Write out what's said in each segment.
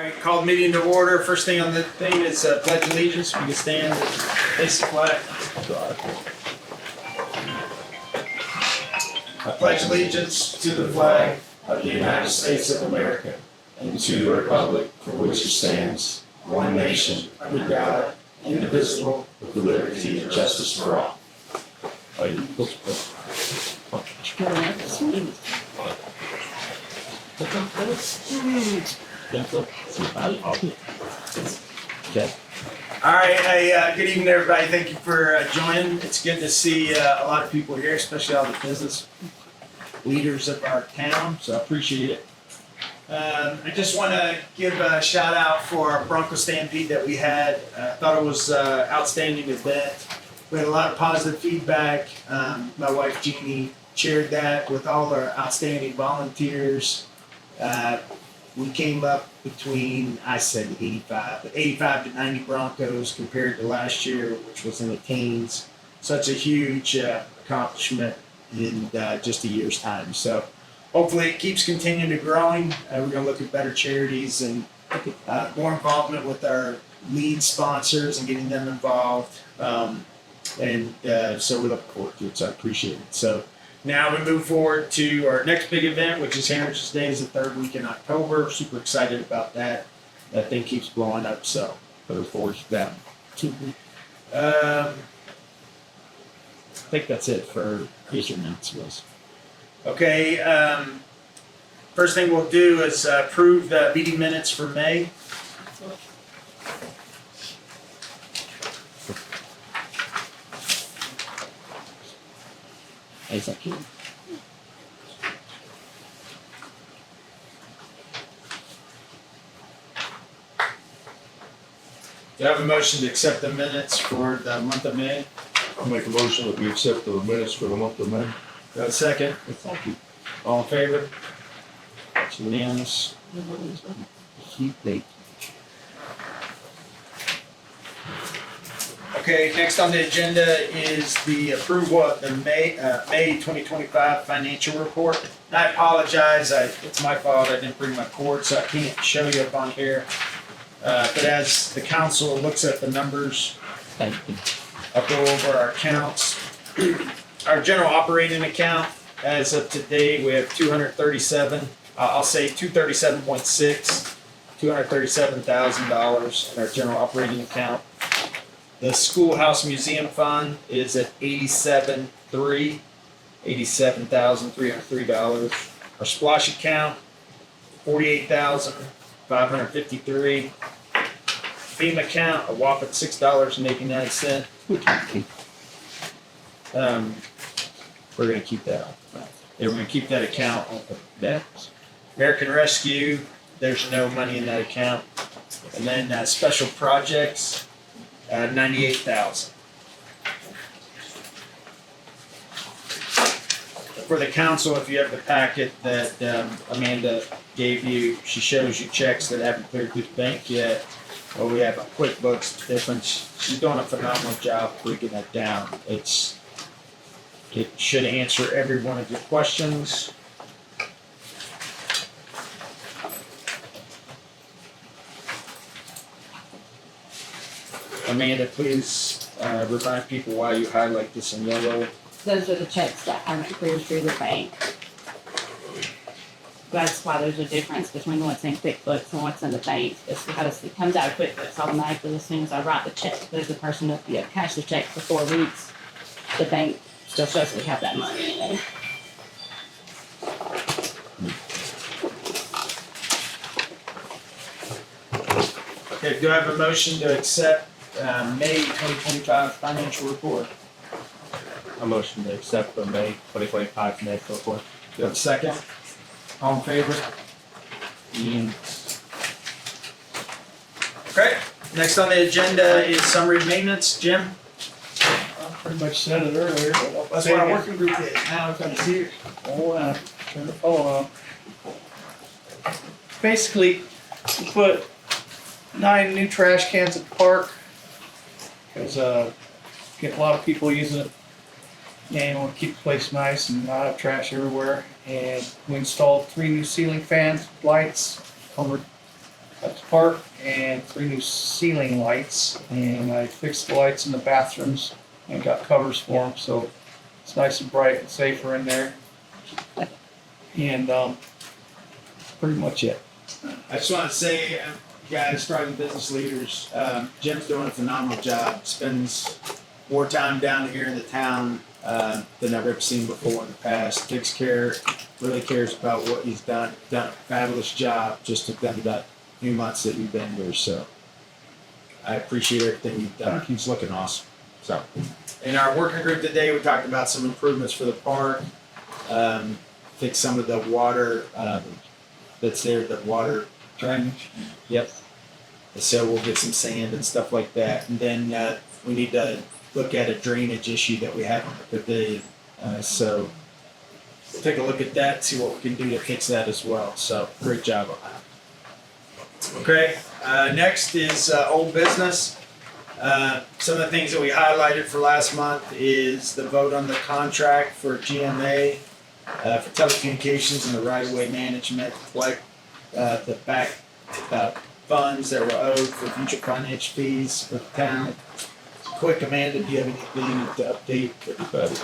right, call the meeting to order. First thing on the thing is pledge allegiance. We can stand, face the flag. I pledge allegiance to the flag of the United States of America and to the republic for which it stands, one nation, under God, indivisible, with liberty and justice for all. All right, good evening, everybody. Thank you for joining. It's good to see a lot of people here, especially all the business leaders of our town, so I appreciate it. I just want to give a shout out for our Bronco Stampede that we had. I thought it was an outstanding event. We had a lot of positive feedback. My wife Jeannie chaired that with all our outstanding volunteers. We came up between, I said 85 to 90 Broncos compared to last year, which was in the teens. Such a huge accomplishment in just a year's time. So hopefully it keeps continuing to growing. We're going to look at better charities and more involvement with our lead sponsors and getting them involved. So we look forward to it, so I appreciate it. So now we move forward to our next big event, which is Heritage Day, is the third week in October. Super excited about that. That thing keeps blowing up, so look forward to that. I think that's it for these announcements. Okay, first thing we'll do is approve the meeting minutes for May. Thank you. Do I have a motion to accept the minutes for the month of May? I'll make a motion that we accept the minutes for the month of May. Do I have a second? Thank you. All in favor? It's unanimous. Okay, next on the agenda is the approval of the May 2025 financial report. And I apologize, it's my fault, I didn't bring my cord, so I can't show you up on here. But as the council looks at the numbers, I'll go over our accounts. Our general operating account, as of today, we have 237, I'll say 237.6, $237,000 in our general operating account. The schoolhouse museum fund is at $87,303. Our splosh account, $48,553. FEMA account, a whopping $6.89. We're going to keep that on. We're going to keep that account on the American Rescue, there's no money in that account. And then special projects, $98,000. For the council, if you have the packet that Amanda gave you, she shows you checks that haven't cleared through the bank yet. Well, we have a QuickBooks difference. She's doing a phenomenal job breaking that down. It should answer every one of your questions. Amanda, please remind people why you highlight this in yellow. Those are the checks that haven't cleared through the bank. That's why there's a difference between what's in QuickBooks and what's in the bank. It's because it comes out of QuickBooks automatically as soon as I write the check. There's a person that cash the check for 4 weeks. The bank still shows we have that money in there. Okay, do I have a motion to accept May 2025 financial report? A motion to accept the May 2025 financial report. Do you have a second? All in favor? Okay, next on the agenda is summary maintenance. Jim? I pretty much said it earlier. That's what our working group is. Now it's on here. Oh, turn the phone on. Basically, we put 9 new trash cans at the park because get a lot of people using it and want to keep the place nice and not have trash everywhere. And we installed 3 new ceiling fans, lights, Culvert at the park and 3 new ceiling lights. And I fixed the lights in the bathrooms and got covers for them, so it's nice and bright and safer in there. And pretty much it. I just want to say, guys, driving business leaders, Jim's doing a phenomenal job. Spends more time down here in the town than I've ever seen before in the past. Takes care, really cares about what he's done. Done a fabulous job just to that few months that you've been here. So I appreciate everything you've done. He's looking awesome. So in our working group today, we talked about some improvements for the park. Fix some of the water that's there, the water Drainage. Yep. So we'll get some sand and stuff like that, and then we need to look at a drainage issue that we have in the pavilion. So we'll take a look at that, see what we can do to fix that as well. So great job on that. Okay. Next is old business. Some of the things that we highlighted for last month is the vote on the contract for GMA for telecommunications and the right-of-way management, like the back funds that were owed for future financial fees for the town. Quick, Amanda, do you have anything to update everybody?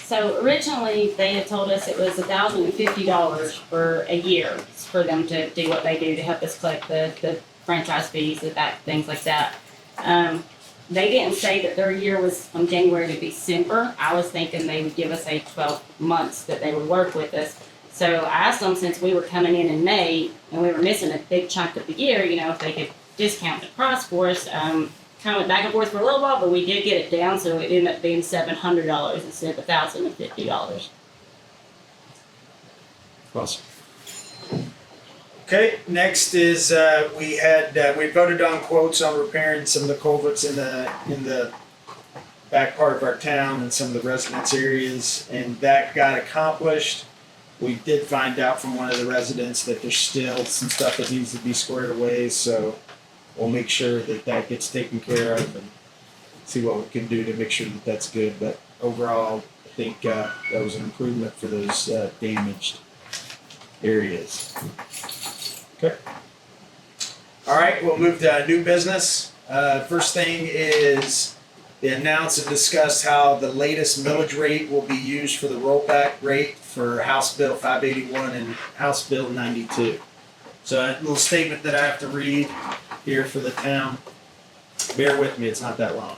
So originally, they had told us it was $1,050 for a year for them to do what they do to help us collect the franchise fees, things like that. They didn't say that their year was from January to December. I was thinking they would give us 12 months that they would work with us. So I asked them, since we were coming in May and we were missing a big chunk of the year, if they could discount the price for us. Kind of went back and forth for a little while, but we did get it down, so it ended up being $700 instead of $1,050. Awesome. Okay, next is we voted on quotes on repairing some of the culverts in the back part of our town and some of the residence areas, and that got accomplished. We did find out from one of the residents that there's still some stuff that needs to be squared away, so we'll make sure that that gets taken care of and see what we can do to make sure that that's good. But overall, I think that was an improvement for those damaged areas. Okay. All right, we'll move to new business. First thing is they announced and discussed how the latest millage rate will be used for the rollback rate for House Bill 581 and House Bill 92. So a little statement that I have to read here for the town. Bear with me, it's not that long.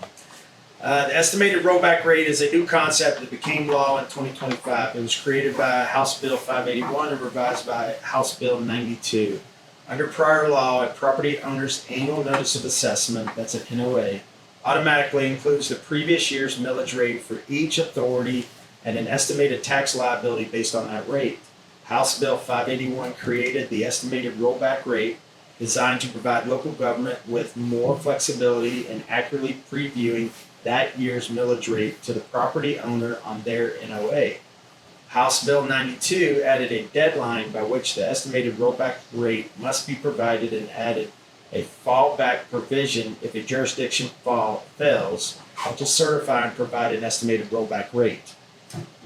The estimated rollback rate is a new concept that became law in 2025. It was created by House Bill 581 and revised by House Bill 92. Under prior law, a property owner's annual notice of assessment, that's an NOA, automatically includes the previous year's millage rate for each authority and an estimated tax liability based on that rate. House Bill 581 created the estimated rollback rate, designed to provide local government with more flexibility in accurately previewing that year's millage rate to the property owner on their NOA. House Bill 92 added a deadline by which the estimated rollback rate must be provided and added a fallback provision if a jurisdiction fails to certify and provide an estimated rollback rate.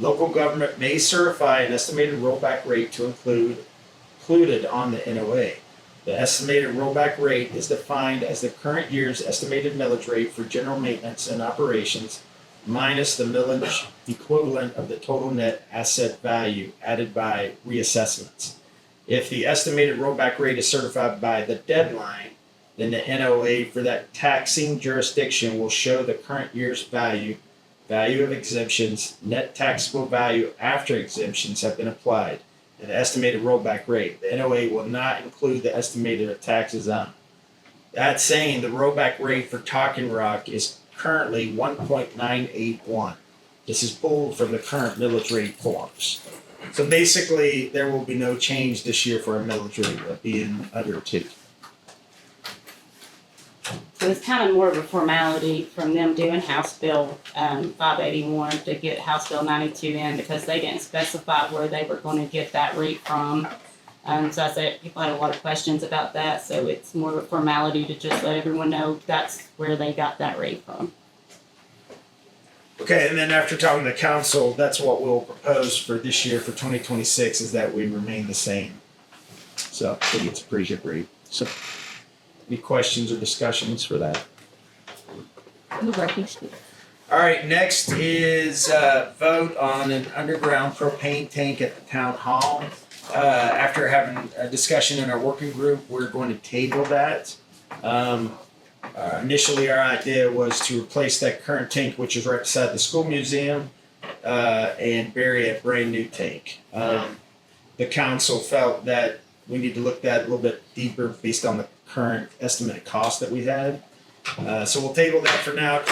Local government may certify an estimated rollback rate to included on the NOA. The estimated rollback rate is defined as the current year's estimated millage rate for general maintenance and operations minus the millage equivalent of the total net asset value added by reassessments. If the estimated rollback rate is certified by the deadline, then the NOA for that taxing jurisdiction will show the current year's value of exemptions, net taxable value after exemptions have been applied, and the estimated rollback rate. The NOA will not include the estimated taxes on. That's saying the rollback rate for Talking Rock is currently 1.981. This is pulled from the current millage rate forms. So basically, there will be no change this year for a millage rate of being under 2. So it's kind of more of a formality from them doing House Bill 581 to get House Bill 92 in, because they didn't specify where they were going to get that rate from. So I said people had a lot of questions about that, so it's more of a formality to just let everyone know that's where they got that rate from. Okay, and then after talking to council, that's what we'll propose for this year for 2026 is that we remain the same. So I think it's a pretty good rate. So any questions or discussions for that? All right, next is vote on an underground propane tank at the town hall. After having a discussion in our working group, we're going to table that. Initially, our idea was to replace that current tank, which is right beside the school museum, and bury a brand new tank. The council felt that we need to look at that a little bit deeper based on the current estimated cost that we had. So we'll table that for now.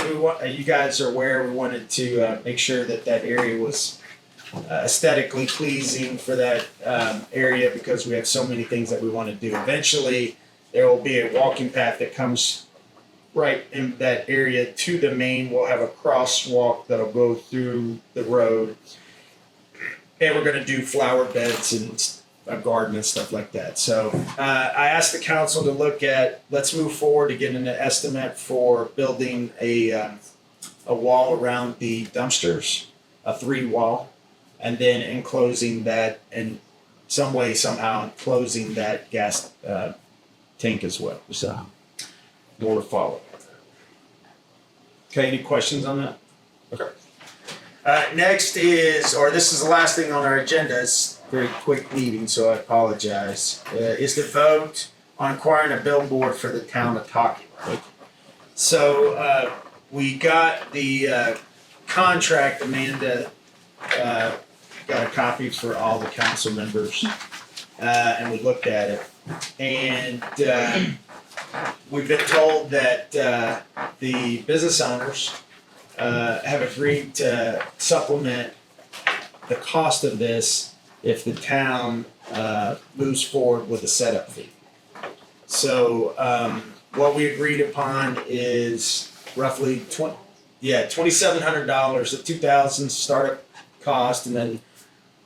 You guys are aware we wanted to make sure that that area was aesthetically pleasing for that area because we have so many things that we want to do. Eventually, there will be a walking path that comes right in that area to the main. We'll have a crosswalk that'll go through the road. And we're going to do flower beds and a garden and stuff like that. So I asked the council to look at, let's move forward to get an estimate for building a wall around the dumpsters, a 3-wall, and then enclosing that in some way, somehow, enclosing that gas tank as well. So more to follow. Okay, any questions on that? Okay. Next is, or this is the last thing on our agenda, it's a very quick meeting, so I apologize, is the vote on acquiring a billboard for the town of Talking. So we got the contract, Amanda got a copy for all the council members, and we looked at it. And we've been told that the business owners have agreed to supplement the cost of this if the town moves forward with a setup fee. So what we agreed upon is roughly $2,700, the $2,000 startup cost, and then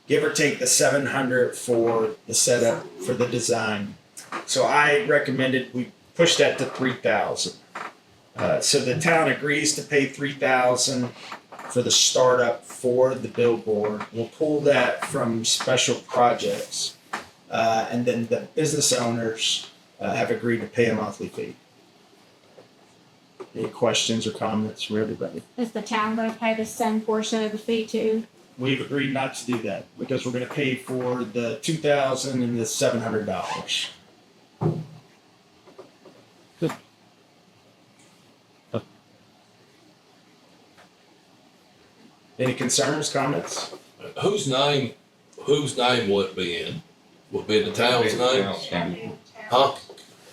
give or take the $700 for the setup for the design. So I recommended we push that to $3,000. So the town agrees to pay $3,000 for the startup for the billboard. We'll pull that from special projects, and then the business owners have agreed to pay a monthly fee. Any questions or comments from everybody? Is the town gonna pay the same portion of the fee too? We've agreed not to do that because we're going to pay for the $2,000 and the $700. Any concerns, comments? Whose name will it be in? Will it be in the town's name? Huh?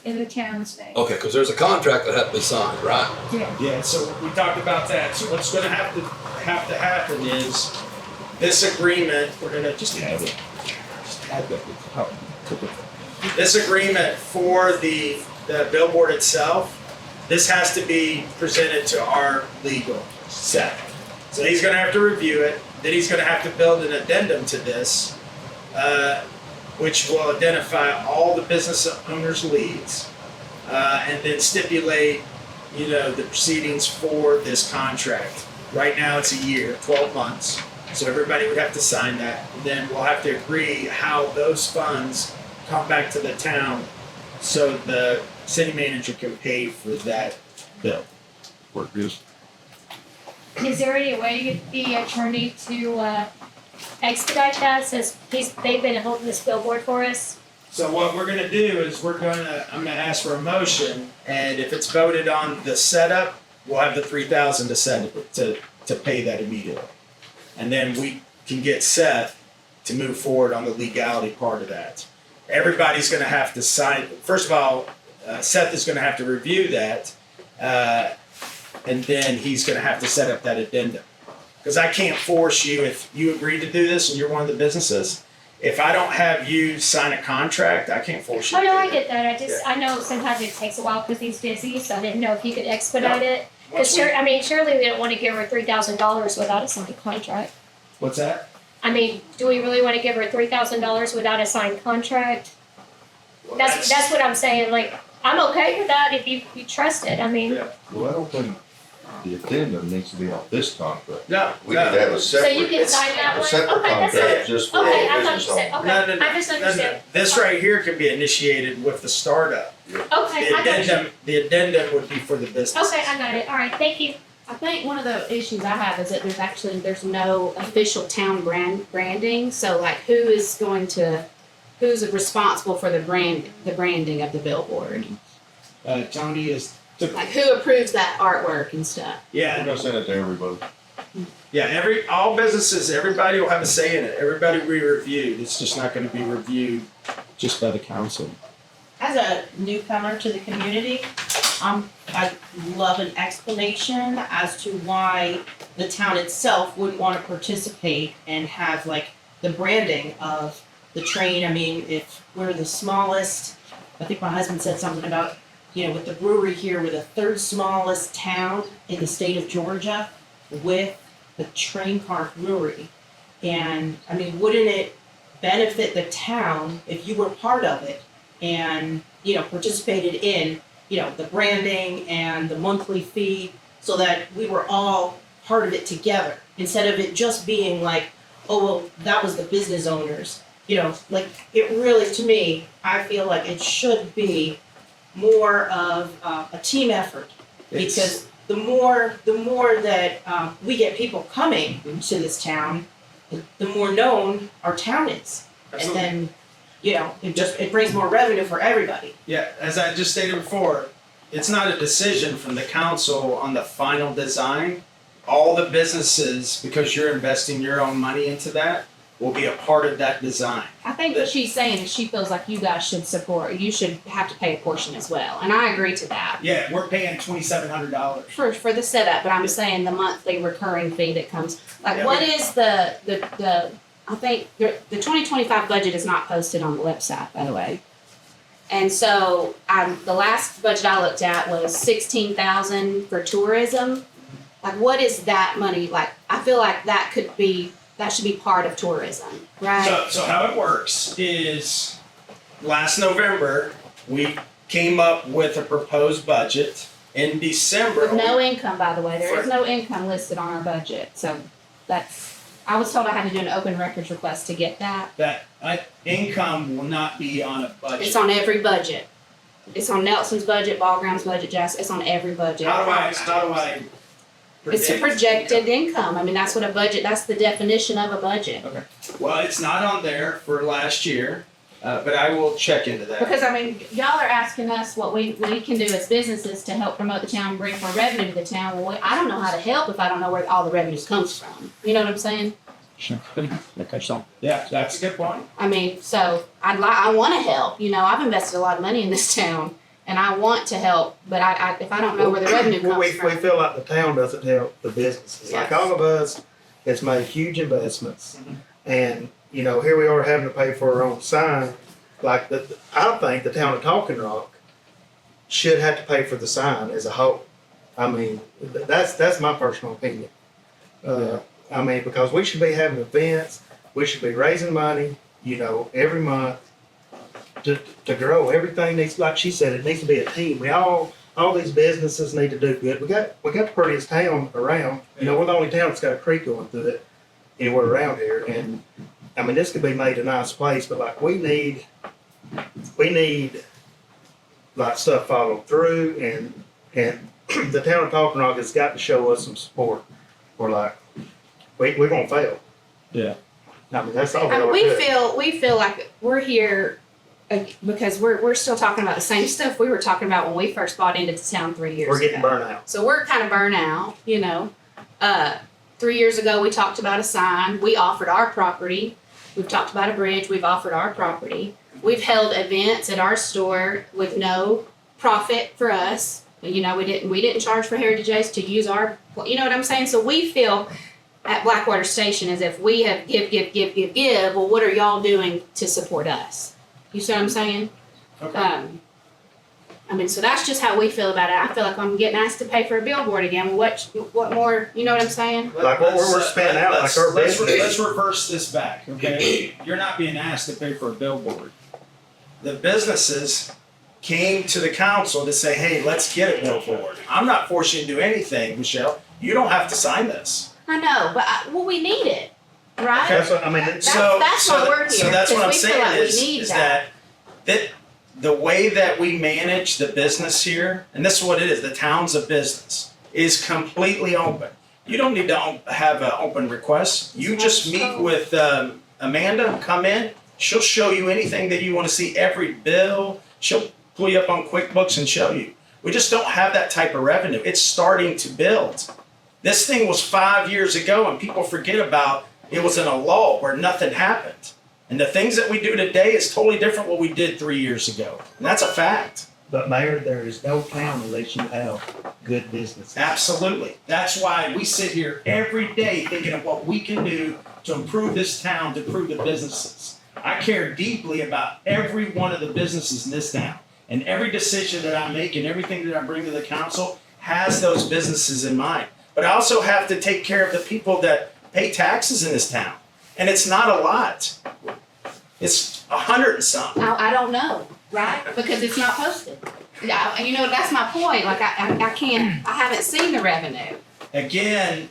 In the town's name. Okay, because there's a contract that has to be signed, right? Yeah, so we talked about that. So what's going to have to happen is this agreement, we're going to just have it. This agreement for the billboard itself, this has to be presented to our legal set. So he's going to have to review it. Then he's going to have to build an addendum to this, which will identify all the business owners' leads, and then stipulate, the proceedings for this contract. Right now it's a year, 12 months. So everybody would have to sign that. And then we'll have to agree how those funds come back to the town so the city manager can pay for that bill. Work is. Is there any way to get the attorney to expedite that since they've been holding this billboard for us? So what we're gonna do is I'm gonna ask for a motion, and if it's voted on the setup, we'll have the $3,000 to set it, to pay that immediately. And then we can get Seth to move forward on the legality part of that. Everybody's gonna have to sign, first of all, Seth is gonna have to review that, and then he's gonna have to set up that addendum. Because I can't force you, if you agree to do this and you're one of the businesses, if I don't have you sign a contract, I can't force you Oh to no, do I it. get that. I know sometimes it takes a while because he's busy, so I didn't know if you could expedite it. Once Because we- surely we don't want to give her $3,000 without a signed contract. What's that? I mean, do we really want to give her $3,000 without a signed contract? Well, That's what I'm saying. Like, I'm okay with that if you trust it. I mean, Yeah. Well, I don't think, the addendum needs to be on this contract. No, We could have no, a So you separate, can sign that a one? separate Okay, that's contract it. just for Okay, I our thought you business said, owners. no, okay, no, I misunderstood. this right here can be initiated with the startup. Okay, I got you. The addendum would be for the business. Okay, I got it. All right, thank you. I think one of the issues I have is that there's no official town branding, so like who's responsible for the branding of the billboard? Tony is, Like who approves that artwork and stuff? We're yeah, gonna send it to everybody. yeah, all businesses, everybody will have a say in it. Everybody will be reviewed. It's just not gonna be reviewed just by the council. As a newcomer to the community, I'd love an explanation as to why the town itself wouldn't want to participate and have like the branding of the train. I mean, if we're the smallest, I think my husband said something about, with the brewery here, we're the third smallest town in the state of Georgia with the train car brewery. And I mean, wouldn't it benefit the town if you were part of it and, participated in, the branding and the monthly fee so that we were all part of it together instead of it just being like, oh, well, that was the business owners. Like it really, to me, I feel like it should be more of a team effort because the more that we get people coming to this town, the more known our town is. Absolutely. And then, it brings more revenue for everybody. Yeah, as I just stated before, it's not a decision from the council on the final design. All the businesses, because you're investing your own money into that, will be a part of that design. I think what she's saying is she feels like you guys should you should have to pay a portion as well, and I agree to that. Yeah, we're paying $2,700. For the setup, but I'm saying the monthly recurring fee that comes, like Yeah, what is the I think the 2025 budget is not posted on the website, by the way. And so the last budget I looked at was 16,000 for tourism. Like what is that money? Like I feel like that should be part of tourism, right? So how it works is last November, we came up with a proposed budget. In December. With no income, by the way, there is no income listed on our budget, so I was told I had to do an open records request to get that. That income will not be on a budget. It's on every budget. It's on Nelson's budget, Ballground's budget, it's on every budget. How do I It's a projected income. I mean, that's the definition of a budget. Well, it's not on there for last year, but I will check into that. Because, I mean, y'all are asking us what we can do as businesses to help promote the town, bring more revenue to the town. Well, I don't know how to help if I don't know where all the revenues comes from. You know what I'm saying? Yeah, that's a good point. I mean, so I want to help. I've invested a lot of money in this town, and I want to help. But if I don't know where the revenue comes we from, feel like the town doesn't help the businesses. Like all of us, has made huge investments, and here we are having to pay for our own sign. Like I think the town of Talking Rock should have to pay for the sign as a whole. I mean, that's my personal opinion. I mean, because we should be having events, we should be raising money, every month to grow. Everything needs, like she said, it needs to be a team. All these businesses need to do good. We got the prettiest town around. We're the only town that's got a creek going through it anywhere around here. And I mean, this could be made a nice place, but like we need like stuff followed through, and the town of Talking Rock has got to show us some support. We're like, we're gonna fail. Yeah. I mean, that's all I mean, do. we feel like we're here because we're still talking about the same stuff we were talking about when we first bought into town 3 years ago. We're getting burnt out. So we're kind of burnt out, 3 years ago, we talked about a sign. We offered our property. We've talked about a bridge. We've offered our property. We've held events at our store with no profit for us. We didn't charge for Heritage Days to use our, you know what I'm saying? So we feel at Blackwater Station as if we have give. Well, what are y'all doing to support us? You see what I'm saying? Okay. I mean, so that's just how we feel about it. I feel like I'm getting asked to pay for a billboard again. What more? You know what I'm saying? Like we're spending out like our business. Let's reverse this back, okay? You're not being asked to pay for a billboard. The businesses came to the council to say, hey, let's get a billboard. I'm not forcing you to do anything, Michelle. You don't have to sign this. I know, but well, we need it, right? That's what, I mean, That's why we're here. So that's what I'm 'cause we feel saying like we is, need is that the way that we manage the business here, and this is what it is, the town's a business, is completely open. You don't need to have an open request. You just meet with Amanda, come in, she'll show you anything that you want to see, every bill. She'll pull you up on QuickBooks and show you. We just don't have that type of revenue. It's starting to build. This thing was 5 years ago, and people forget about it was in a lull where nothing happened. And the things that we do today is totally different what we did 3 years ago. And that's a fact. but Mayor, there is no town unless you have good businesses. Absolutely. That's why we sit here every day thinking of what we can do to improve this town, to improve the businesses. I care deeply about every one of the businesses in this town. And every decision that I make and everything that I bring to the council has those businesses in mind. But I also have to take care of the people that pay taxes in this town. And it's not a lot. It's 100 and something. I don't know, right? Because it's not posted. Yeah, you know, that's my point. Like, I can't, I haven't seen the revenue. Again,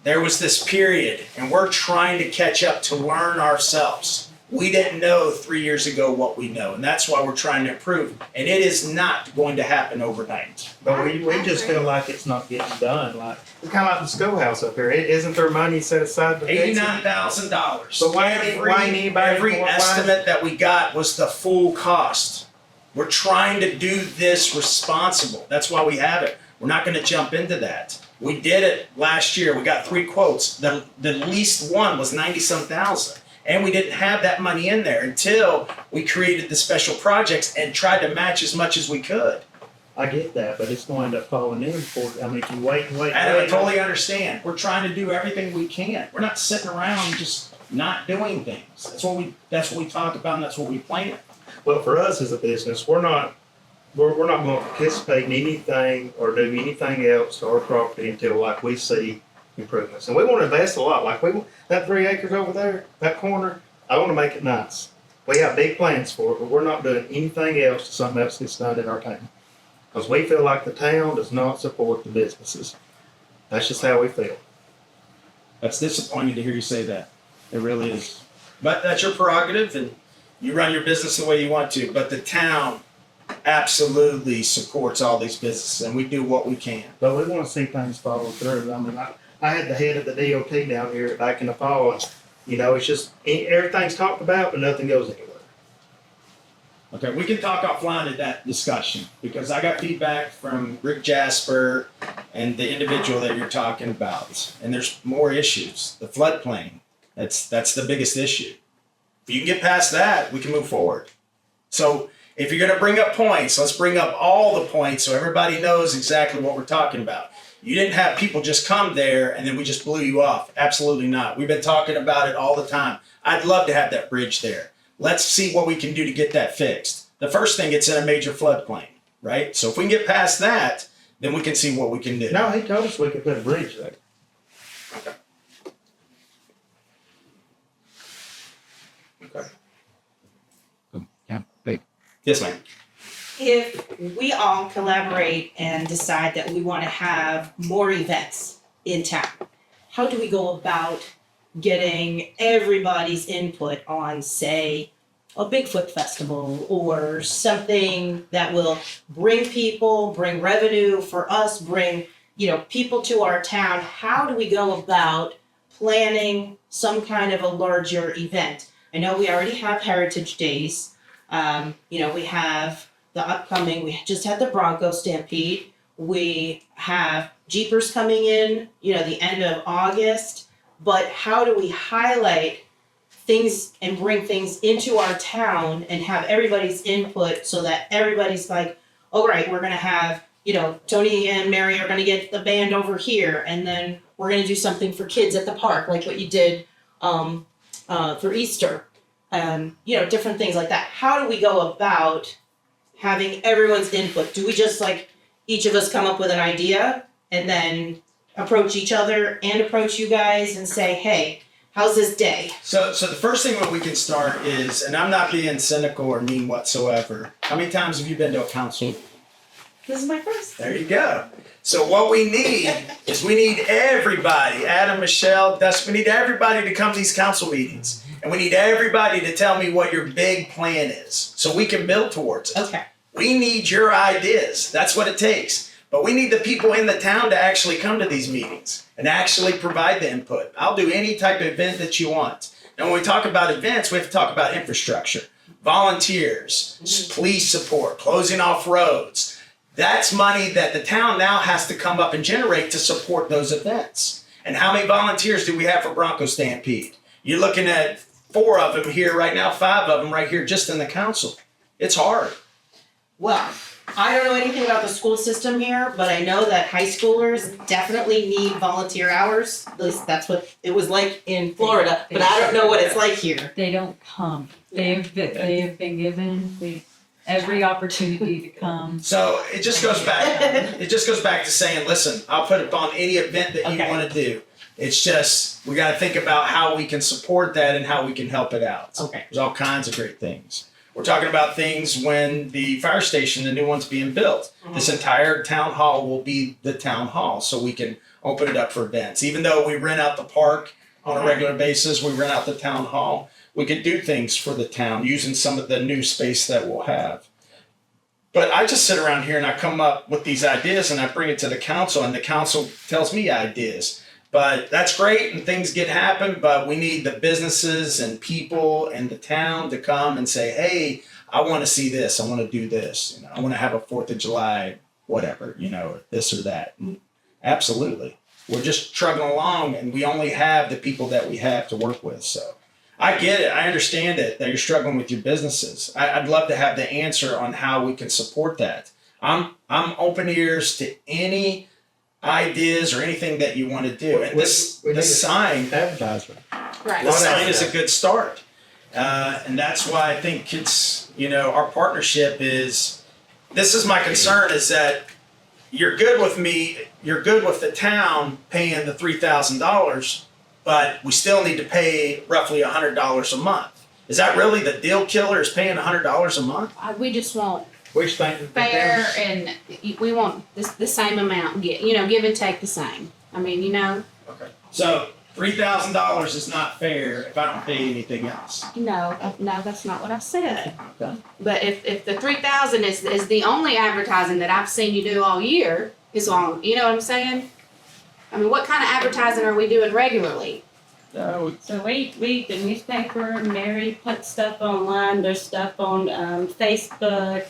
there was this period, and we're trying to catch up to learn ourselves. We didn't know 3 years ago what we know, and that's why we're trying to improve. And it is not going to happen overnight. But we just feel like it's not getting done, like, it's kinda like the schoolhouse up here, isn't there money set aside to fix it? $89,000. So why ain't anybody- Every why- estimate that we got was the full cost. We're trying to do this responsible. That's why we have it. We're not gonna jump into that. We did it last year. We got 3 quotes. The least one was 90-some thousand. And we didn't have that money in there until we created the special projects and tried to match as much as we could. I get that, but it's going to end up falling in for, I mean, if you wait and wait. And I totally understand. We're trying to do everything we can. We're not sitting around just not doing things. That's what we talk about, and that's what we plan. Well, for us as a business, we're not going to participate in anything or do anything else to our property until like we see improvements. And we want to invest a lot. Like that 3 acres over there, that corner, I want to make it nice. We have big plans for it, but we're not doing anything else to something else gets done in our town. Because we feel like the town does not support the businesses. That's just how we feel. That's disappointing to hear you say that. It really is. But that's your prerogative, and you run your business the way you want to. But the town absolutely supports all these businesses, and we do what we can. But we want to see things follow through. I mean, I had the head of the DOT down here back in the fall, and, you know, it's just everything's talked about, but nothing goes anywhere. Okay, we can talk offline at that discussion, because I got feedback from Rick Jasper and the individual that you're talking about, and there's more issues. The floodplain, that's the biggest issue. If you can get past that, we can move forward. So if you're gonna bring up points, let's bring up all the points so everybody knows exactly what we're talking about. You didn't have people just come there and then we just blew you off. Absolutely not. We've been talking about it all the time. I'd love to have that bridge there. Let's see what we can do to get that fixed. The first thing, it's in a major floodplain, right? So if we can get past that, then we can see what we can do. No, he told us we could put a bridge there. Okay. Yeah, big. Yes, ma'am. If we all collaborate and decide that we want to have more events in town, how do we go about getting everybody's input on, say, a Bigfoot festival or something that will bring people, bring revenue for us, bring, people to our town? How do we go about planning some kind of a larger event? I know we already have Heritage Days. We have the upcoming, we just had the Bronco Stampede. We have Jeepers coming in, the end of August. But how do we highlight things and bring things into our town and have everybody's input so that everybody's like, all right, we're going to have, Tony and Mary are going to get the band over here. And then we're going to do something for kids at the park, like what you did for Easter. Different things like that. How do we go about having everyone's input? Do we just each of us come up with an idea and then approach each other and approach you guys and say, hey, How's this day? So the first thing that we can start is, and I'm not being cynical or mean whatsoever. How many times have you been to a council? This is my first. There you go. So what we need is we need everybody, Adam, Michelle, Dustin, we need everybody to come to these council meetings. And we need everybody to tell me what your big plan is so we can build towards it. Okay. We need your ideas. That's what it takes. But we need the people in the town to actually come to these meetings and actually provide the input. I'll do any type of event that you want. And when we talk about events, we have to talk about infrastructure, volunteers, police support, closing off roads. That's money that the town now has to come up and generate to support those events. And how many volunteers do we have for Bronco Stampede? You're looking at 4 of them here right now, 5 of them right here just in the council. It's hard. Well, I don't know anything about the school system here, but I know that high schoolers definitely need volunteer hours. At least that's what it was like in Florida, but I don't know what it's like here. They don't come. They have been given every opportunity to come. So it just goes back. It just goes back to saying, listen, I'll put it on any event that you Okay. want to do. It's just we got to think about how we can support that and how we can help it out. Okay. There's all kinds of great things. We're talking about things when the fire station, the new one's being built. This entire town hall will be the town hall, so we can open it up for events. Even though we rent out the park on a regular basis, we rent out the town hall. We could do things for the town using some of the new space that we'll have. But I just sit around here and I come up with these ideas and I bring it to the council and the council tells me ideas. But that's great and things get happen, but we need the businesses and people and the town to come and say, hey, I want to see this. I want to do this. You know, I want to have a 4th of July, whatever, you know, this or that. And absolutely. We're just trugging along and we only have the people that we have to work with. So I get it. I understand it that you're struggling with your businesses. I'd love to have the answer on how we can support that. I'm open ears to any ideas or anything that you want to do. And this sign, Advertisement. Right. the sign is a good start. And that's why I think it's, you know, our partnership is, this is my concern is that you're good with me, you're good with the town paying the $3,000, but we still need to pay roughly $100 a month. Is that really the deal killer is paying $100 a month? We just want Which thing? fair and we want the same amount, give and take the same. I mean, Okay. So $3,000 is not fair if I don't pay anything else. no, that's not what I said. Okay. But if the 3,000 is the only advertising that I've seen you do all year, is on, you know what I'm saying? I mean, what kind of advertising are we doing regularly? No, So we the newspaper, Mary put stuff online, there's stuff on Facebook,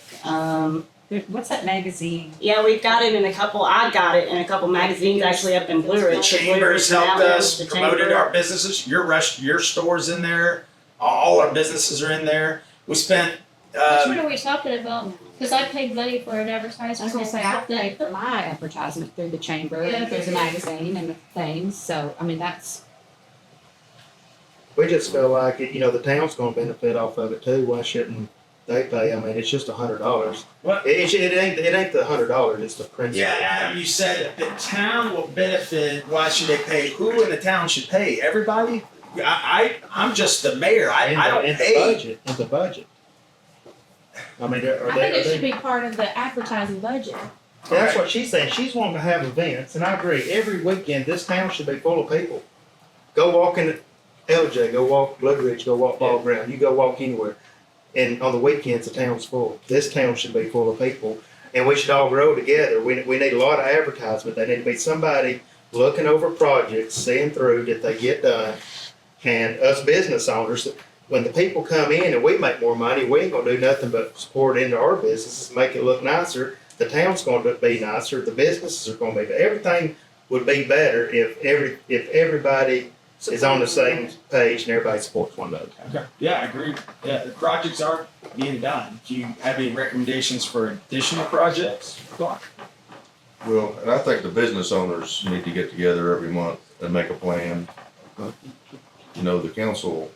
What's that magazine? yeah, we've got it in a couple, I got it in a couple magazines actually up in Blue the Ridge. chambers Blue Ridge helped Mountain, us, the promoted chamber. our businesses. Your store's in there. All our businesses are in there. We spent. Which one are we talking about? Because I paid money for an I advertisement. was gonna say, I paid for my advertisement through the chamber, Yeah. and through the magazine and the things, so, I mean, that's, We just feel like it, the town's gonna benefit off of it too. Why shouldn't they pay? I mean, it's just $100. What? It ain't the $100. It's the principle. Yeah, Adam, you said the town will benefit. Why should they pay? Who in the town should pay? Everybody? I'm just the mayor. I don't in pay. the budget. I mean, are I think it should be part of the advertising budget. That's what she's saying. She's wanting to have events, and I agree. Every weekend, this town should be full of people. Go walk in LJ, go walk Blue Ridge, go walk Ball Ground. You go walk anywhere. And on the weekends, the town's full. This town should be full of people, and we should all grow together. We need a lot of advertisement. There need to be somebody looking over projects, seeing through that they get done. And us business owners, when the people come in and we make more money, we ain't gonna do nothing but support into our businesses, make it look nicer. The town's gonna be nicer. The businesses are gonna be. Everything would be better if everybody is on the same page and everybody supports one another. Okay. Yeah, I agree. Yeah, the projects are being done. Do you have any recommendations for additional projects? Clark? Well, and I think the business owners need to get together every month and make a plan. The council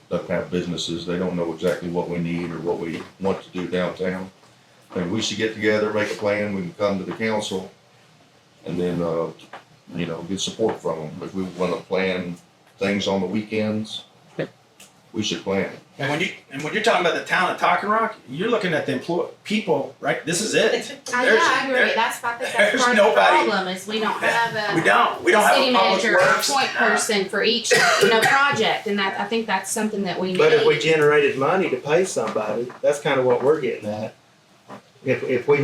doesn't have businesses. They don't know exactly what we need or what we want to do downtown. And we should get together, make a plan. We can come to the council and then, get support from them. If we want to plan things on the weekends, we should plan it. And when you're talking about the town of Talking Rock, you're looking at the people, right? This is it. Yeah, I agree. That's I think that's there's part of the nobody- problem is we don't have We a don't have city a public manager or works. point person for each project, and that I think that's something that we need. But if we generated money to pay somebody, that's kind of what we're getting at. If we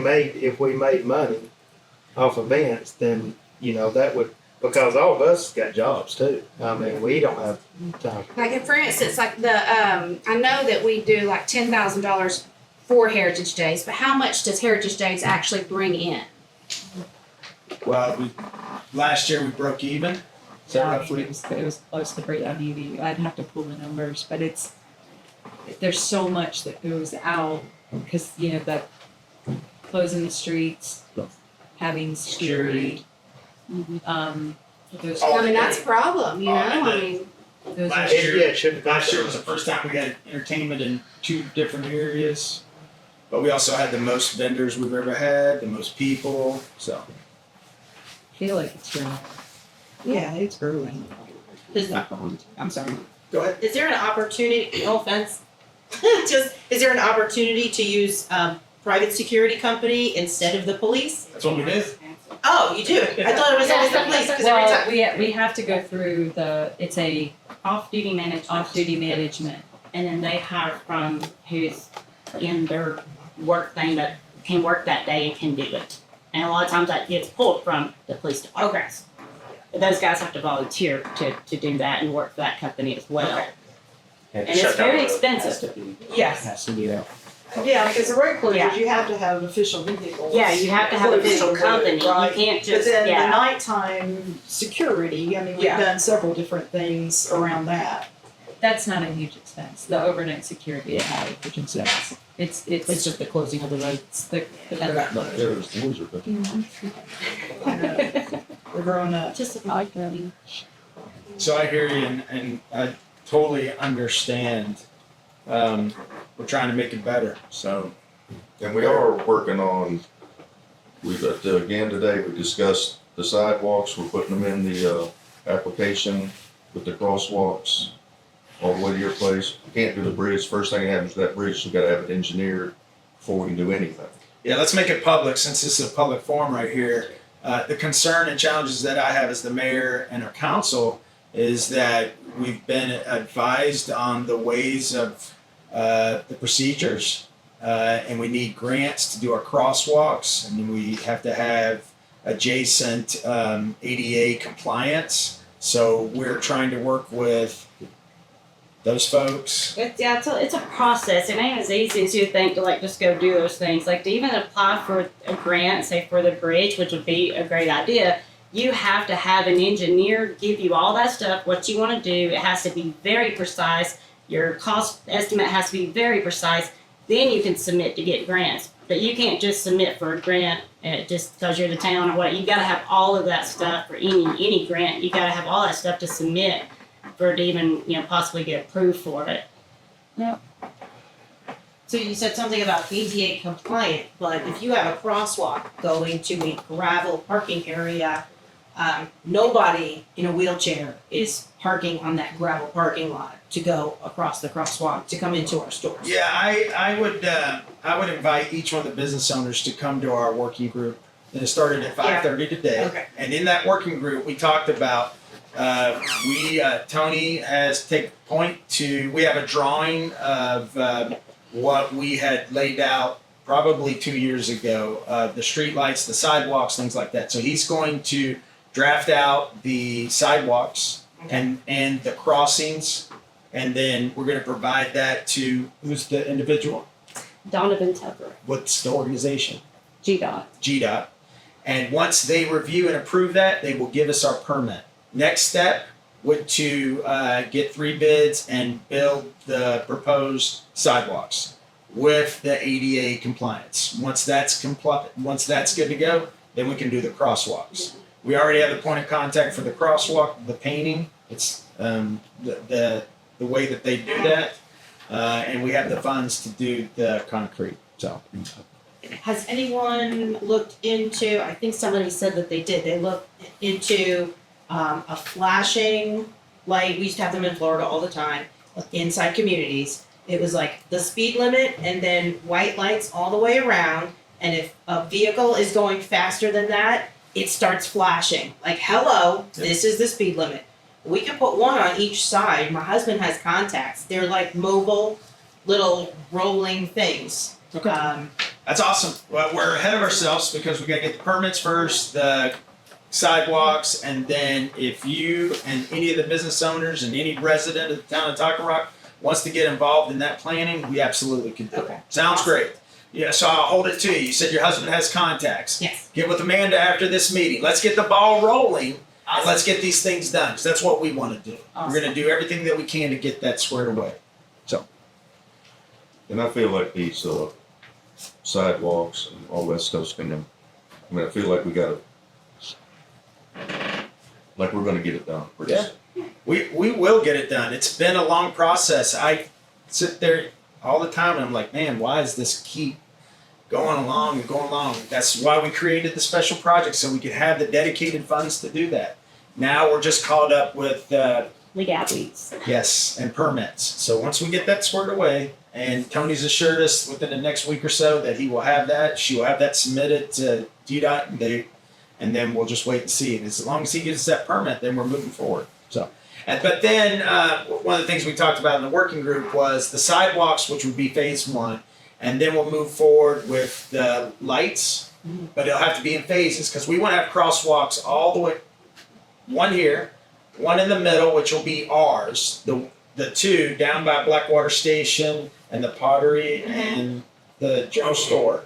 made money off events, then, you know, that would, because all of us got jobs too. I mean, we don't have time. Like, for instance, like the, I know that we do like $10,000 for Heritage Days, but how much does Heritage Days actually bring in? Well, last year we broke even. So roughly. It was close to break. I mean, I'd have to pull the numbers, but there's so much that goes out because, you know, that closing the streets, having security, those, Oh, I mean, that's a problem, you know, and I mean, those last are, year- Yeah, it shouldn't. Last year was the first time we had entertainment in 2 different areas. But we also had the most vendors we've ever had, the most people, so. I feel like it's growing. Yeah, it's growing. I'm sorry. Go ahead. Is there an opportunity, no offense, just, is there an opportunity to use, private security company instead of the police? That's what we did. Oh, you do? I thought it was always the police, because every Well, time. we have to go through it's a off-duty management. off-duty management. And then they hire from who's in their work thing that can work that day and can do it. And a lot of times that gets pulled from the police department. Okay. But those guys have to volunteer to do that and work for that company as well. Okay. And it's very expensive. Yes. Has to be there. Yeah, because the road Yeah. closures, you have to have official vehicles. Yeah, you have to have an official closing the road, company. You right? can't But just, then the yeah. nighttime security, I mean, we've Yeah. done several different things around that. That's not a huge expense. The overnight security is not a huge expense. It's It's just the closing of the road. the There's the loser, but We're growing up. Just a So I hear you and I totally understand. We're trying to make it better, so. And we are working on, again today, we discussed the sidewalks, we're putting them in the, application with the crosswalks all the way to your place. We can't do the bridge, first thing that happens to that bridge, we gotta have it engineered before we can do anything. Yeah, let's make it public since this is a public forum right here. The concern and challenges that I have as the mayor and our council is that we've been advised on the ways of the procedures, and we need grants to do our crosswalks, and we have to have adjacent ADA compliance. So we're trying to work with those folks. It's a process. It ain't as easy as you think to like just go do those things. Like to even apply for a grant, say for the bridge, which would be a great idea. You have to have an engineer give you all that stuff, what you want to do. It has to be very precise. Your cost estimate has to be very precise. Then you can submit to get grants. But you can't just submit for a grant just because you're the town or what. You got to have all of that stuff for any grant. You got to have all that stuff to submit for it to even possibly get approved for it. So you said something about ADA compliant, but if you have a crosswalk going to a gravel parking area, nobody in a wheelchair is parking on that gravel parking lot to go across the crosswalk to come into our stores. Yeah, I would invite each one of the business owners to come to our working group. And it started at 5:30 today. Okay. And in that working group, we talked about Tony has taken point to. We have a drawing of what we had laid out probably 2 years ago. The street lights, the sidewalks, things like that. So he's going to draft out the sidewalks and the crossings. And then we're going to provide that to, who's the individual? Donovan Tupper, What's the organization? GDOT. GDOT. And once they review and approve that, they will give us our permit. Next step would to get 3 bids and build the proposed sidewalks with the ADA compliance. Once that's good to go, then we can do the crosswalks. We already have the point of contact for the crosswalk, the painting. It's the way that they do that, and we have the funds to do the concrete. So, Has anyone looked into, I think somebody said that they did, they looked into a flashing Like, we used to have them in Florida all the time, inside communities. It was like the speed limit and then white lights all the way around. And if a vehicle is going faster than that, it starts flashing. Like, hello, this is the speed limit. We can put one on each side. My husband has contacts. They're like mobile, little rolling things. Okay. That's awesome. Well, we're ahead of ourselves because we gotta get the permits first, the sidewalks, and then if you and any of the business owners and any resident of the town of Tucker Rock wants to get involved in that planning, we absolutely can do it. Okay. Sounds great. Yeah, so I'll hold it to you. You said your husband has contacts. Yes. Get with Amanda after this meeting. Let's get the ball rolling and let's get these things done. 'Cause that's what we want to do. Awesome. We're gonna do everything that we can to get that squared away. And I feel like these, sidewalks and all that stuff's gonna, I mean, I feel like we gotta, like we're gonna get it done pretty Yeah. soon. We will get it done. It's been a long process. I sit there all the time and I'm like, man, why does this keep going along and going along? That's why we created the special project, so we could have the dedicated funds to do that. Now we're just caught up with Legalities. yes, and permits. So once we get that squared away, and Tony's assured us within the next week or so that he will have that, she will have that submitted to DDOT, and then we'll just wait and see. And as long as he gets that permit, then we're moving forward. So, but then one of the things we talked about in the working group was the sidewalks, which would be phase one, and then we'll move forward with the lights, but it'll have to be in phases because we want to have crosswalks all the way, one here, one in the middle, which will be ours, the two down by Blackwater Station and the Pottery and the general store,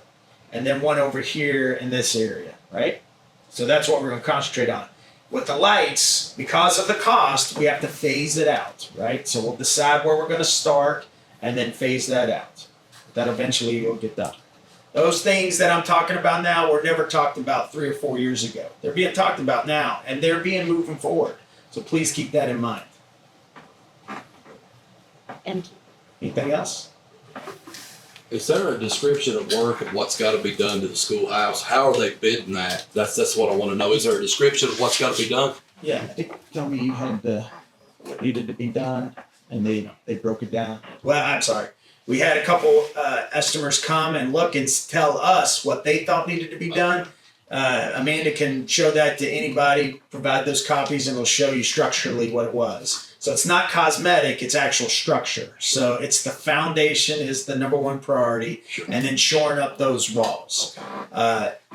and then one over here in this area, right? So that's what we're going to concentrate on. With the lights, because of the cost, we have to phase it out, right? So we'll decide where we're going to start and then phase that out. That eventually will get done. Those things that I'm talking about now were never talked about 3 or 4 years ago. They're being talked about now, and they're being moving forward. So please keep that in mind. And Anything else? Is there a description of work of what's gotta be done to the schoolhouse? How are they bidding that? That's what I wanna know. Is there a description of what's gotta be done? Yeah, I think tell me you had what needed to be done, and they broke it down. Well, I'm sorry. We had a couple estimers come and look and tell us what they thought needed to be done. Amanda can show that to anybody, provide those copies, and it'll show you structurally what it was. So it's not cosmetic, it's actual structure. So it's the foundation is the number one priority, and then shoring up those walls.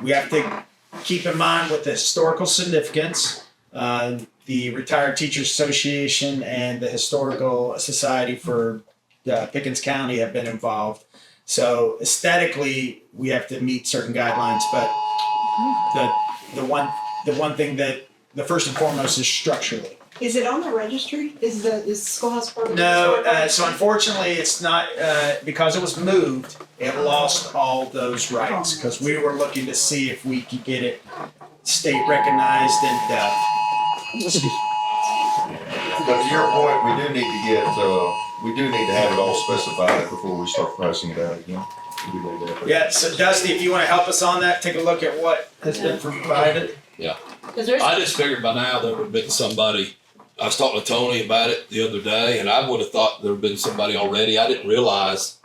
We have to keep in mind with the historical significance, the Retired Teachers Association and the Historical Society for Pickens County have been involved. So aesthetically, we have to meet certain guidelines, but the one thing that the first and foremost is structurally. Is it on the registry? Is schoolhouse part of the No, registry? so unfortunately, it's not because it was moved. It lost all those rights because we were looking to see if we could get it state recognized and. But to your point, we do need to have it all specified before we start pricing it out again. We do need that. Yeah, so Dusty, if you want to help us on that, take a look at what has been provided. Cause there's, I just figured by now there would have been somebody, I was talking to Tony about it the other day, and I would have thought there would have been somebody already. I didn't realize,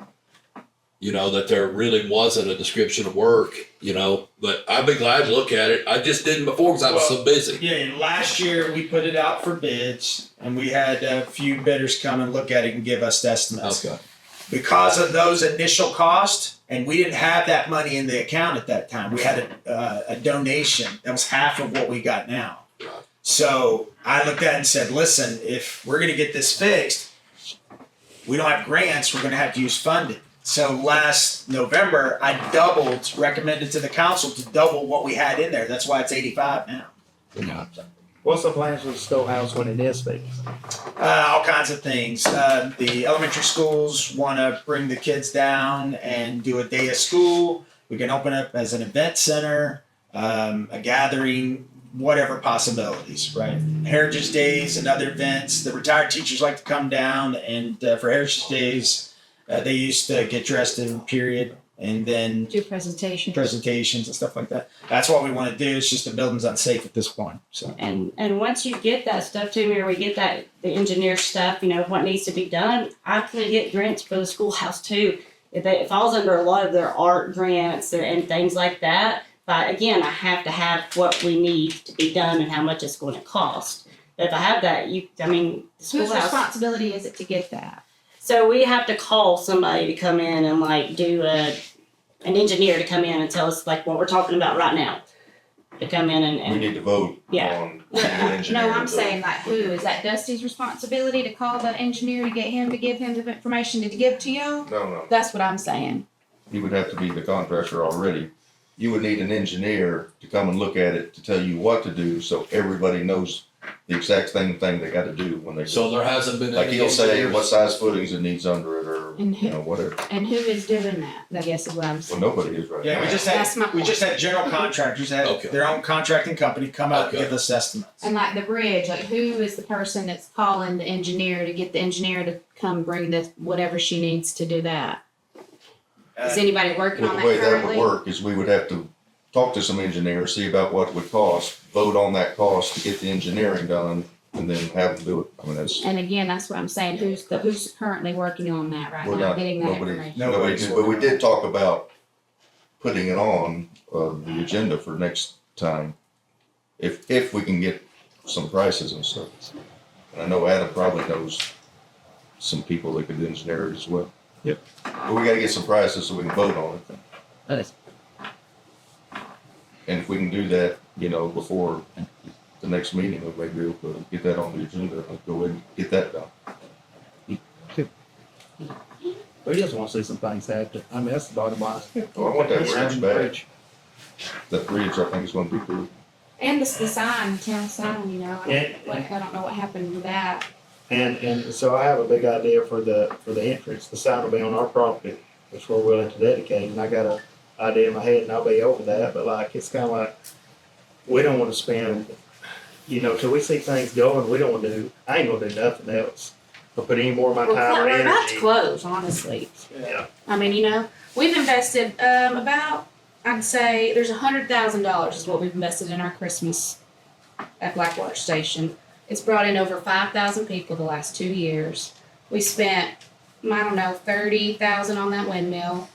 that there really wasn't a description of work, but I'd be glad to look at it. I just didn't before because I was so busy. Yeah, and last year we put it out for bids and we had a few bidders come and look at it and give us estimates. Okay. Because of those initial costs, and we didn't have that money in the account at that time. We had a donation. That was half of what we got now. So I looked at it and said, listen, if we're going to get this fixed, we don't have grants, we're going to have to use funding. So last November, I recommended to the council to double what we had in there. That's why it's 85 now. What's the plans for the schoolhouse when it is fixed? All kinds of things. The elementary schools want to bring the kids down and do a day of school. We can open up as an event center, a gathering, whatever possibilities, right? Heritage Days and other events. The retired teachers like to come down, and for Heritage Days, they used to get dressed in period and then Do presentation. presentations and stuff like that. That's what we want to do. It's just the building's unsafe at this point. So And once you get that stuff to me, or we get that the engineer stuff, you know, what needs to be done, I can get grants for the schoolhouse too. It falls under a lot of their art grants and things like that. But again, I have to have what we need to be done and how much it's going to cost. But if I have that, the Whose schoolhouse. responsibility is it to get that? So we have to call somebody to come in and like do an engineer to come in and tell us like what we're talking about right now. To come in We and need to vote Yeah. on the engineer. No, I'm saying like who? Is that Dusty's responsibility to call the engineer to get him to give him the information to give to y'all? No, That's what I'm saying. he would have to be the contractor already. You would need an engineer to come and look at it to tell you what to do, so everybody knows the exact same thing they gotta do when they do So it. there hasn't been Like any he'll say engineers. what size footings it needs under it, or, And you know, whatever. And who is doing that? I guess is what I'm Well, saying. nobody is right yeah, we now. just That's my had general contractors that Okay. have their own contracting company come out and Okay. give us estimates. And like the bridge, like who is the person that's calling the engineer to get the engineer to come bring this whatever she needs to do that? Is anybody working Well, on the that way that would currently? work is we would have to talk to some engineers, see about what it would cost, vote on that cost to get the engineering done, and then have them do it. I mean, that's, And again, that's what I'm saying. Who's currently working on that right we're now, not, getting that nobody, information? nobody did, but we did talk about putting it on, the agenda for next time. If we can get some prices and stuff. And I know Adam probably knows some people that could engineer it as well. Yep. But we gotta get some prices so we can vote on it. Okay. And if we can do that, you know, before the next meeting, we may be able to get that on the agenda, and go ahead and get that done. We just want to see some things happen. I mean, that's the bottom line. Oh, I want that Having bridge back. That bridge, I think is gonna be good. And the sign, town sign, you know. Yeah. I don't know what happened with that. And so I have a big idea for the entrance. The sign will be on our property, which we're willing to dedicate. And I got a idea in my head, and I'll be over that. But like, it's kind of like we don't want to spend, you know, till we see things going. We don't want to do. I ain't gonna do nothing else. I'll put any more of my time or We're about to energy. close, honestly. Yeah. I mean, you know, we've invested about, I'd say, there's $100,000 is what we've invested in our Christmas at Blackwater Station. It's brought in over 5,000 people the last 2 years. We spent, I don't know, 30,000 on that windmill.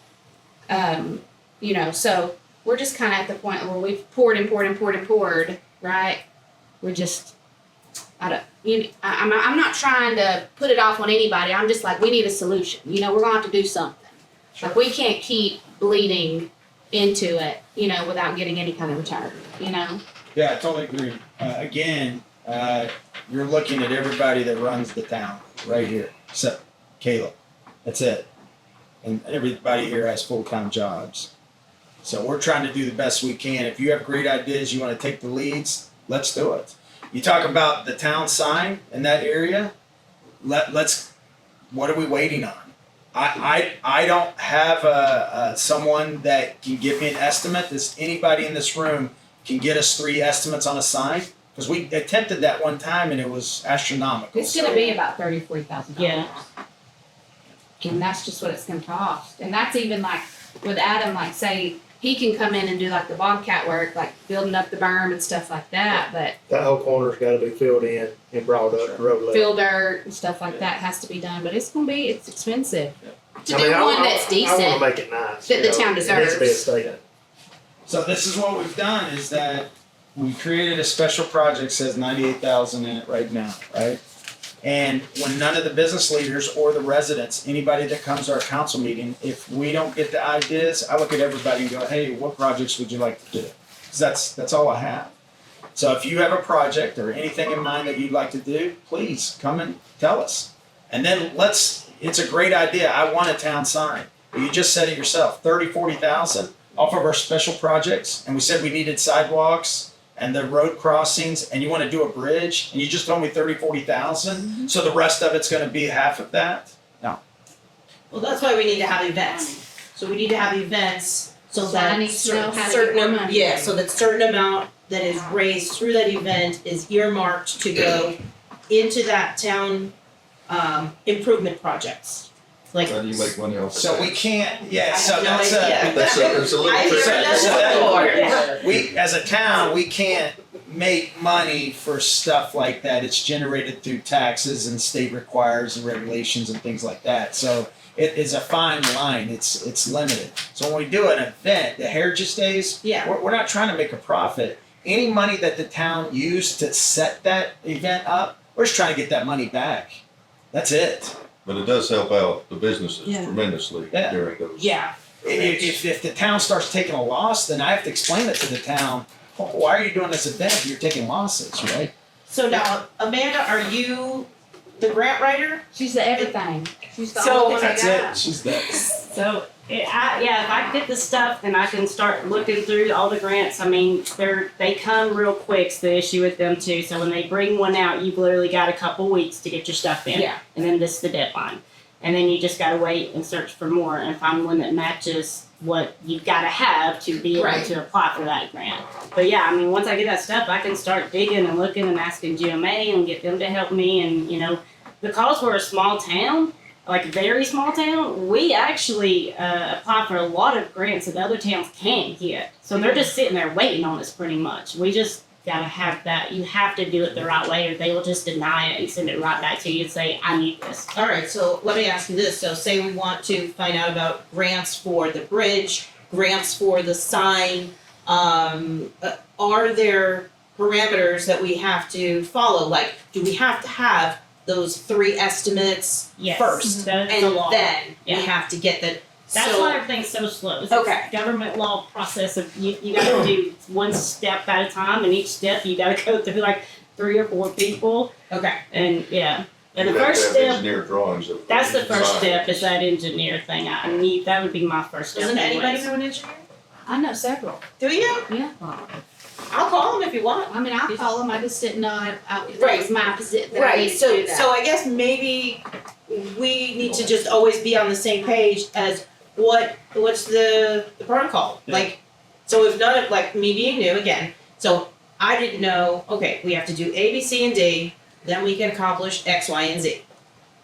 You know, so we're just kind of at the point where we've poured, right? We're just, I'm not trying to put it off on anybody. I'm just like, we need a solution. You know, we're gonna have to do something. Like, we can't keep bleeding into it, you know, without getting any kind of return, you know? Yeah, I totally agree. Again, you're looking at everybody that runs the town right here, except Caleb. That's it. And everybody here has full-time jobs. So we're trying to do the best we can. If you have great ideas, you want to take the leads, let's do it. You talk about the town sign in that area. Let's. What are we waiting on? I don't have someone that can give me an estimate. Does anybody in this room can get us 3 estimates on a sign? Because we attempted that one time and it was astronomical. It's gonna be about $40,000. Yeah. And that's just what it's gonna cost. And that's even like, with Adam, like, say, he can come in and do like the Bobcat work, like building up the berm and stuff like that, but That whole corner's got to be filled in and brought up to road level. fill dirt and stuff like that has to be done, but it's expensive. To I mean, do I one want that's to decent. make it nice. that you the know. town It needs to be a deserves. statement. So this is what we've done is that we created a special project, says 98,000 in it right now, right? And when none of the business leaders or the residents, anybody that comes to our council meeting, if we don't get the ideas, I look at everybody and go, hey, what projects would you like to do? 'Cause that's all I have. So if you have a project or anything in mind that you'd like to do, please come and tell us. And then it's a great idea. I want a town sign. But you just said it yourself, 40,000 off of our special projects. And we said we needed sidewalks and the road crossings, and you want to do a bridge, and you just told me 40,000. So the rest of it's going to be half of that? No. Well, that's why we need to have events. So we need to have events so So I that need to know how to certain, get more money. yeah, so that certain amount that is raised through that event is earmarked to go into that town, improvement projects. Like, How do you make money off of So we tax? can't, yeah, I so have no that's idea. It's a little I've tricky. never done So this before. we, as a town, we can't make money for stuff like that. It's generated through taxes and state requires and regulations and things like that. So it is a fine line. It's limited. So when we do an event, the Heritage Days, Yeah. we're not trying to make a profit. Any money that the town used to set that event up, we're just trying to get that money back. That's it. But it does help out the businesses Yeah. tremendously Yeah. during those. Yeah. If the town starts taking a loss, then I have to explain it to the town. Why are you doing this event if you're taking losses, right? So now, Amanda, are you the grant writer? She's the everything. She's the So only thing I That's got. it. She's the. So, if I get the stuff, then I can start looking through all the grants. I mean, they come real quick. It's the issue with them too. So when they bring one out, you've literally got a couple weeks to get your stuff in. Yeah. And then this is the deadline. And then you just gotta wait and search for more and find one that matches what you've gotta have to be able Right. to apply for that grant. But yeah, I mean, once I get that stuff, I can start digging and looking and asking GMA and get them to help me. And, because we're a small town, like a very small town, we actually apply for a lot of grants that other towns can't get. So they're just sitting there waiting on us pretty much. We just gotta have that. You have to do it the right way or they will just deny it and send it right back to you and say, I need this. All right, so let me ask you this. So say we want to find out about grants for the bridge, grants for the sign. Are there parameters that we have to follow? Like, do we have to have those 3 estimates Yes. first? That's And the law. then Yeah. we have to get the, That's so, why everything's so slow. It's Okay. a government law process of you gotta do one step at a time, and each step you gotta go through like 3 or 4 people. okay. And yeah. And You the have to first have step, engineer drawings of. that's the first design. step, is that engineer thing. I need, that would be my first step. Doesn't anybody anyways. know an engineer? I know several. Do you? Yeah. I'll call him if you want. I mean, I'll call them. I just didn't know if that Right. was my position. That I Right, needed to so, do that. so I guess maybe we need to just always be on the same page as what's the protocol? Yeah. Like, so if none of, like me being new again, so I didn't know, okay, we have to do A, B, C, and D, then we can accomplish X, Y, and Z.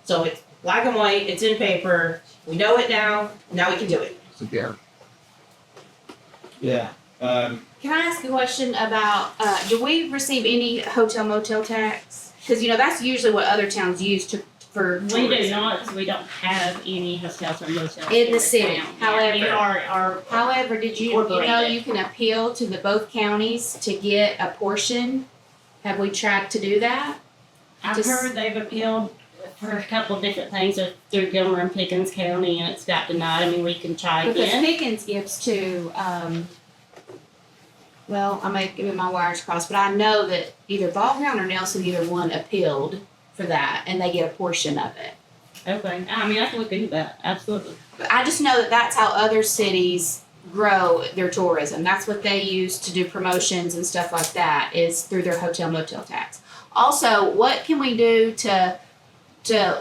So it's black and white, it's in paper, we know it now we can do it. Yeah. Can I ask a question about, do we receive any hotel motel tax? Cause that's usually what other towns use for We do tourism. not, because we don't have any hotels or motels In the city. town. However- We are However, did you know Incorporated. you can appeal to the both counties to get a portion? Have we tried to do that? I've Just- heard they've appealed for a couple of different things through Gilmer and Pickens County, and it's got denied. I mean, we can try Because again. Pickens gives to, well, I may give my wires crossed, but I know that either Ball Ground or Nelson, either one appealed for that, and they get a portion of it. Okay, I mean, I can look into that, absolutely. But I just know that that's how other cities grow their tourism. That's what they use to do promotions and stuff like that, is through their hotel motel tax. Also, what can we do to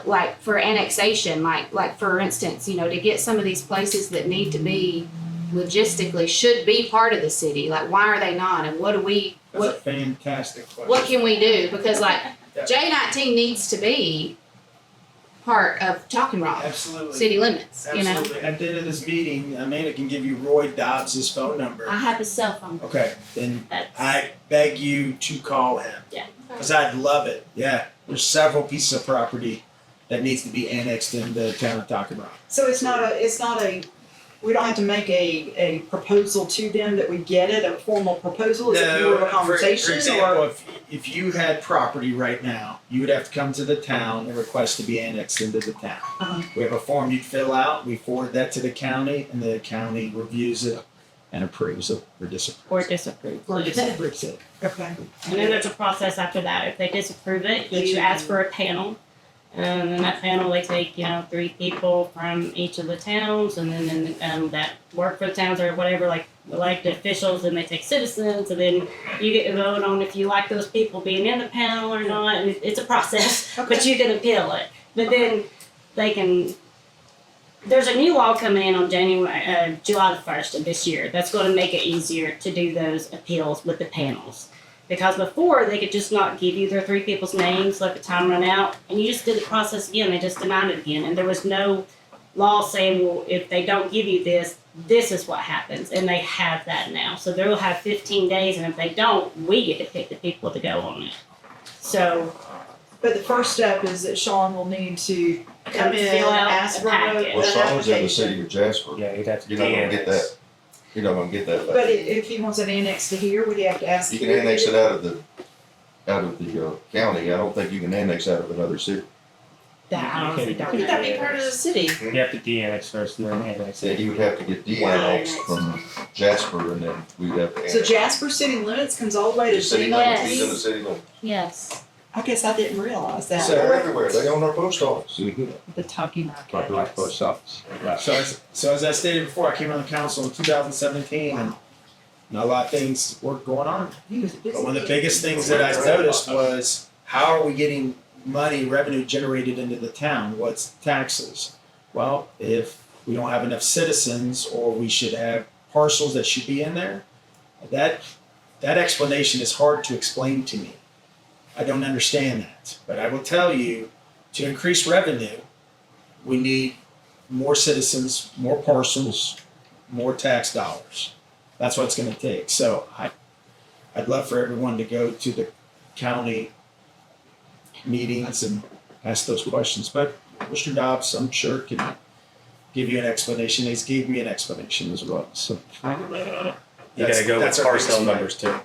like for annexation, like for instance, to get some of these places that need to be logistically should be part of the city, like why are they not, and That's a fantastic question. what can we do? Because like J19 needs to be part of Talking Rock Absolutely. city limits, Absolutely. At the end of this meeting, Amanda can give you Roy Dobbs' phone number. I have his cell phone. Okay, then That's, I beg you to call him. Yeah. Because I'd love it. Yeah. There's several pieces of property that needs to be annexed in the town of Talking Rock. So it's not a, we don't have to make a proposal to them that we get it, a formal proposal, is it more of a conversation for example, or? if you had property right now, you would have to come to the town and request to be annexed into the town. Uh-huh. We have a form you'd fill out, we forward that to the county, and the county reviews it and approves it or disapproves. or it. disapprove. Or Disapproves it. Okay. And then there's a process after that. If they disapprove it, you ask for a panel. And in that panel, they take, 3 people from each of the towns, and then that work for the towns or whatever, like elected officials, and they take citizens, and then you get to vote on if you like those people being in the panel or not. And it's a process, but you can appeal it. But then they can. There's a new law coming in on July the 1st of this year that's going to make it easier to do those appeals with the panels. Because before, they could just not give you their 3 people's names, let the time run out, and you just did the process again. They just denied it again, and there was no law saying, well, if they don't give you this, this is what happens, and they have that now. So they'll have 15 days, and if they don't, we get to pick the people to go on it. So But the first step is that Sean will need to come in, fill out ask a for packet. Well, an Sean's in the application. city of Jasper. Yeah, you'd have to You're not gonna get de-annex. that, you're not gonna get that But back. if he wants it annexed to here, would he have to ask? You can annex it out of the county. I don't think you can annex out of another city. that I honestly don't Could know. that be part of the city? You have to de-annex first, and then annex So it. he would have to get de-annexed from Jasper and then we'd have to So annex. Jasper city limits comes all the way to The city city limits, limits? he's in the city limits. Yes. I guess I didn't realize that. They're everywhere. They own our post office. The talking Like the market. post office. Right. So as I stated before, I came on the council in 2017, and not a lot of things were going on. But one of the biggest things that I noticed was, how are we getting money, revenue generated into the town? What's taxes? Well, if we don't have enough citizens, or we should have parcels that should be in there, that explanation is hard to explain to me. I don't understand that. But I will tell you, to increase revenue, we need more citizens, more parcels, more tax dollars. That's what it's going to take. So I'd love for everyone to go to the county meetings and ask those questions. But Mr. Dobbs, I'm sure, can give you an explanation. He's gave me an explanation as well. So You gotta that's- go with that's our parcel biggest numbers too.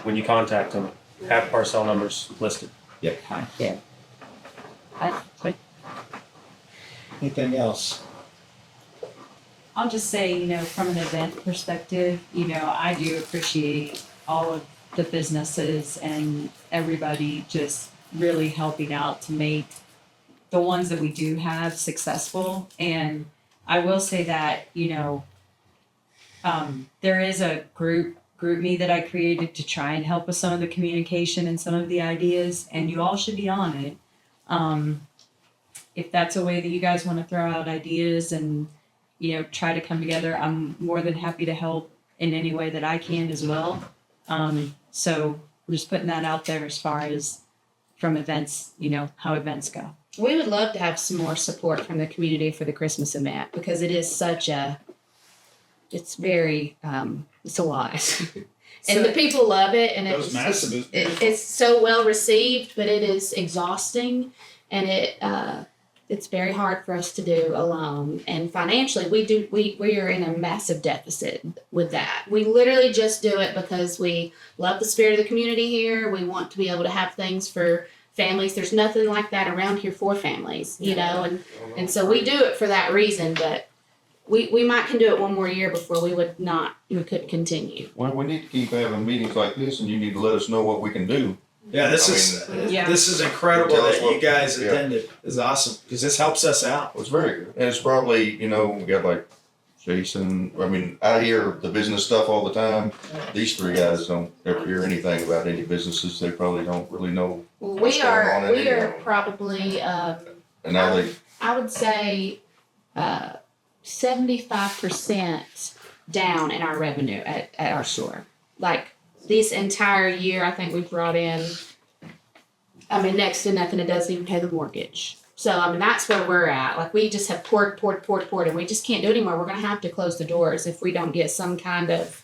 When you contact them, have parcel numbers listed. Yep. Yeah. Anything else? I'll just say, from an event perspective, I do appreciate all of the businesses and everybody just really helping out to make the ones that we do have successful. And I will say that, there is a group me that I created to try and help with some of the communication and some of the ideas, and you all should be on it. If that's a way that you guys want to throw out ideas and, try to come together, I'm more than happy to help in any way that I can as well. So we're just putting that out there as far as from events, how events go. We would love to have some more support from the community for the Christmas event, because it is it's very, it's a lot. And the people love it, and Those massive. it's so well received, but it is exhausting, and it's very hard for us to do alone. And financially, we are in a massive deficit with that. We literally just do it because we love the spirit of the community here. We want to be able to have things for families. There's nothing like that around here for families, and so we do it for that reason. But we might can do it one more year before we couldn't continue. Well, we need to keep having meetings like this and you need to let us know what we can do. Yeah, this is incredible Tell us that what- you guys yeah. attended. It's awesome because this helps us out. It's very good. And it's probably, we got like Jason, I hear the business stuff all the time. These three guys don't ever hear anything about any businesses. They probably don't really know. Well, What's we going are on in we India? are probably And now they, I would say 75% down in our revenue at our store. Like this entire year, I think we brought in, next to nothing. It doesn't even pay the mortgage. So, that's where we're at. Like, we just have poured, and we just can't do it anymore. We're going to have to close the doors if we don't get some kind of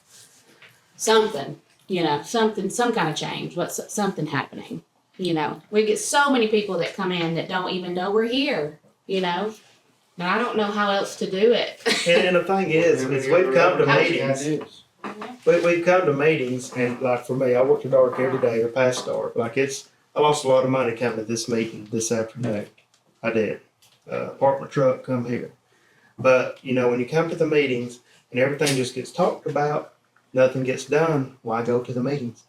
something, some kind of change, something happening. We get so many people that come in that don't even know we're here, But I don't know how else to do it. And the thing is we've come to meetings. We've come to meetings, and like for me, I work at dark every day or past dark. I lost a lot of money coming to this meeting this afternoon. I did. Parked my truck, come here. But, when you come to the meetings and everything just gets talked about, nothing gets done, why go to the meetings?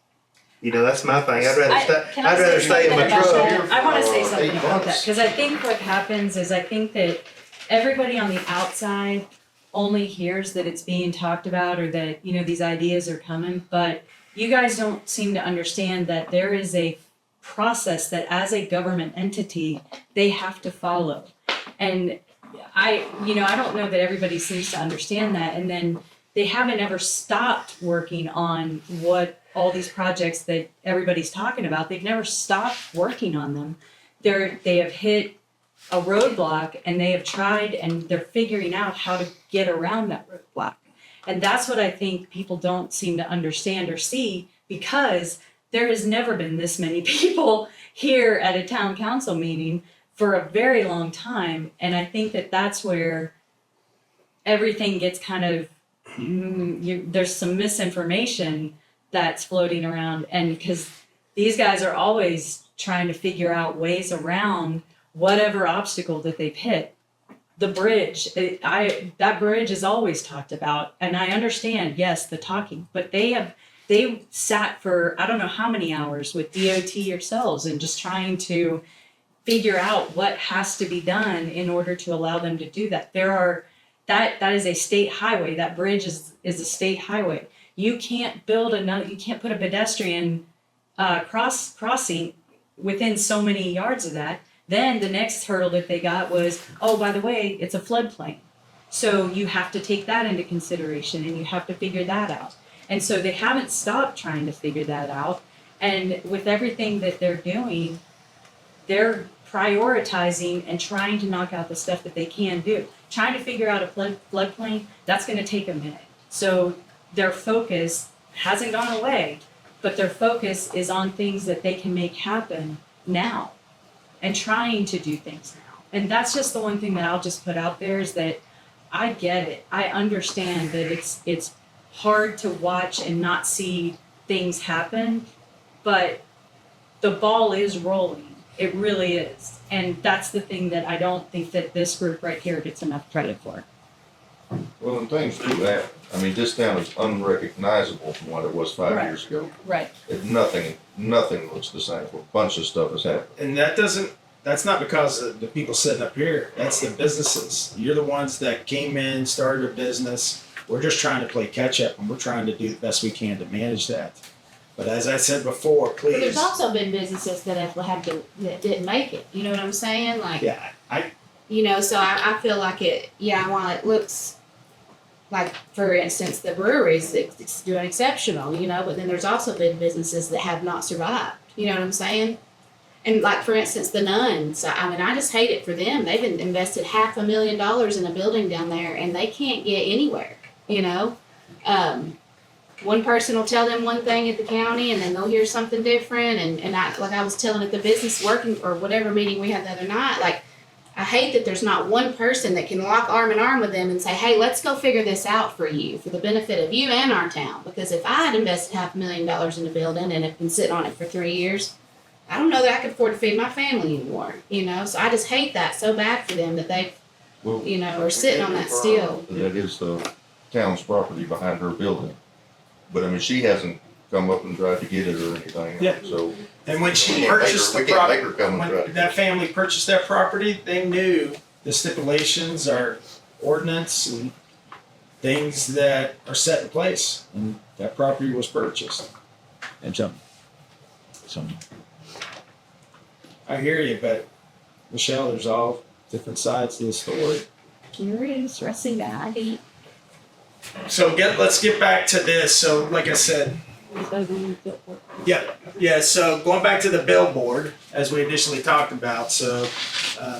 That's my thing. I'd rather stay in my truck. I want to say something about that, because I think what happens is I think that everybody on the outside only hears that it's being talked about or that, these ideas are coming, but you guys don't seem to understand that there is a process that as a government entity, they have to follow. And I don't know that everybody seems to understand that. And then they haven't ever stopped working on what all these projects that everybody's talking about. They've never stopped working on them. They have hit a roadblock and they have tried and they're figuring out how to get around that roadblock. And that's what I think people don't seem to understand or see, because there has never been this many people here at a town council meeting for a very long time. And I think that that's where everything gets kind of, there's some misinformation that's floating around. And because these guys are always trying to figure out ways around whatever obstacle that they've hit. The bridge, that bridge is always talked about, and I understand, yes, the talking, but they sat for I don't know how many hours with DOT yourselves and just trying to figure out what has to be done in order to allow them to do that. That is a state highway. That bridge is a state highway. You can't put a pedestrian crossing within so many yards of that. Then the next hurdle that they got was, oh, by the way, it's a floodplain. So you have to take that into consideration and you have to figure that out. And so they haven't stopped trying to figure that out. And with everything that they're doing, they're prioritizing and trying to knock out the stuff that they can do. Trying to figure out a floodplain, that's going to take a minute. So their focus hasn't gone away, but their focus is on things that they can make happen now. And trying to do things now. And that's just the one thing that I'll just put out there is that I get it. I understand that it's hard to watch and not see things happen, but the ball is rolling. It really is. And that's the thing that I don't think that this group right here gets enough credit for. Well, and things do happen. I mean, this town is unrecognizable from what it was 5 Right. years ago. Right. Nothing looks the same. A bunch of stuff has happened. And that's not because of the people sitting up here. That's the businesses. You're the ones that came in, started a business. We're just trying to play catch up, and we're trying to do the best we can to manage that. But as I said before, please. But there's also been businesses that that didn't make it. You know what I'm saying? Like, Yeah, so I feel like while it looks like, for instance, the breweries, it's doing exceptional, but then there's also been businesses that have not survived. You know what I'm saying? And like, for instance, the nuns, I mean, I just hate it for them. They've invested $500,000 in a building down there and they can't get anywhere, one person will tell them one thing at the county and then they'll hear something different. And I was telling at the business working or whatever meeting we had the other night, like, I hate that there's not one person that can lock arm in arm with them and say, hey, let's go figure this out for you, for the benefit of you and our town. Because if I had invested $500,000 in a building and have been sitting on it for 3 years, I don't know that I could afford to feed my family anymore, So I just hate that so bad for them that they, are sitting on that still. That is the town's property behind her building. But I mean, she hasn't come up and tried to get it or anything. Yeah. So. and when she We can't purchased make the her- we can't make her property, come and try when to- that family purchased that property, they knew the stipulations, our ordinance, and things that are set in place. And that property was purchased. And so I hear you, but Michelle, there's all different sides to the story. Curious, Rusty guy. So let's get back to this. So like I said, yeah. So going back to the billboard, as we initially talked about. So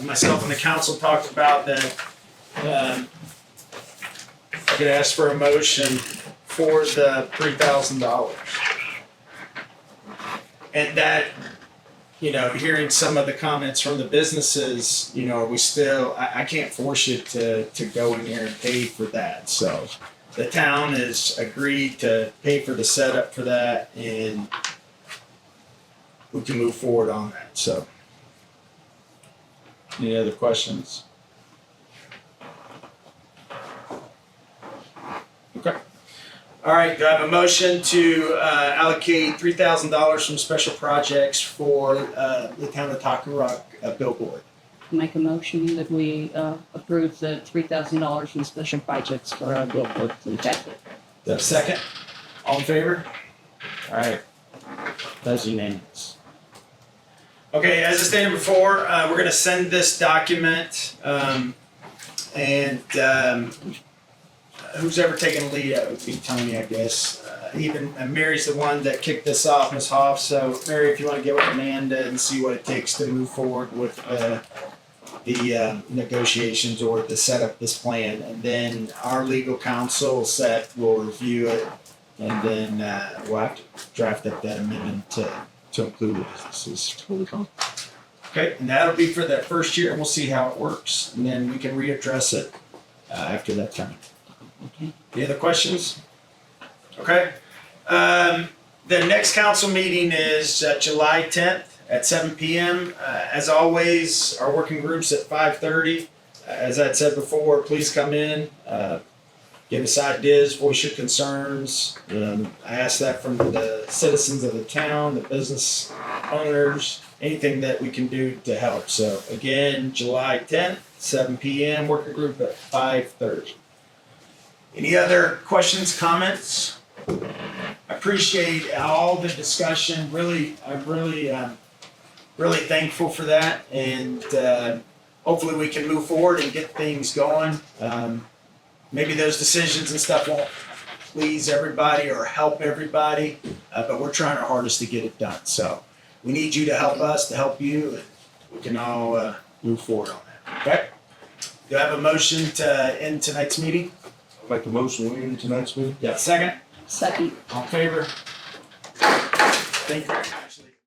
myself and the council talked about that. I could ask for a motion for the $3,000, and that, hearing some of the comments from the businesses, are we still? I can't force you to go in there and pay for that. So the town has agreed to pay for the setup for that, and we can move forward on that. So, any other questions? Okay. All right. Do I have a motion to allocate $3,000 from special projects for the town of Tuckahoe billboard? Make a motion that we approve the $3,000 from special projects for our billboard to the tax. Do I have a second? All in favor? All right. That's unanimous. Okay, as I stated before, we're going to send this document, and who's ever taken the lead, it would be Tony, I guess. Even Mary's the one that kicked this off, Ms. Hoff. So, Mary, if you want to get with Amanda and see what it takes to move forward with the negotiations or to set up this plan. And then our legal counsel will review it, and then we'll have to draft up that amendment to include the businesses. Okay, and that'll be for that first year, and we'll see how it works, and then we can readdress it after that time. Okay. Any other questions? Okay. The next council meeting is July 10th at 7 p.m. As always, our working group's at 5:30. As I said before, please come in, give us ideas, voice your concerns. I ask that from the citizens of the town, the business owners, anything that we can do to help. So again, July 10th, 7 p.m., working group at 5:30. Any other questions, comments? I appreciate all the discussion. I'm really thankful for that, and hopefully we can move forward and get things going. Maybe those decisions and stuff won't please everybody or help everybody, but we're trying our hardest to get it done. So we need you to help us, to help you, and we can all move forward on that. Okay? Do I have a motion to end tonight's meeting? Make a motion, we end tonight's meeting? Yeah. Second? Second. All in favor? Thank you.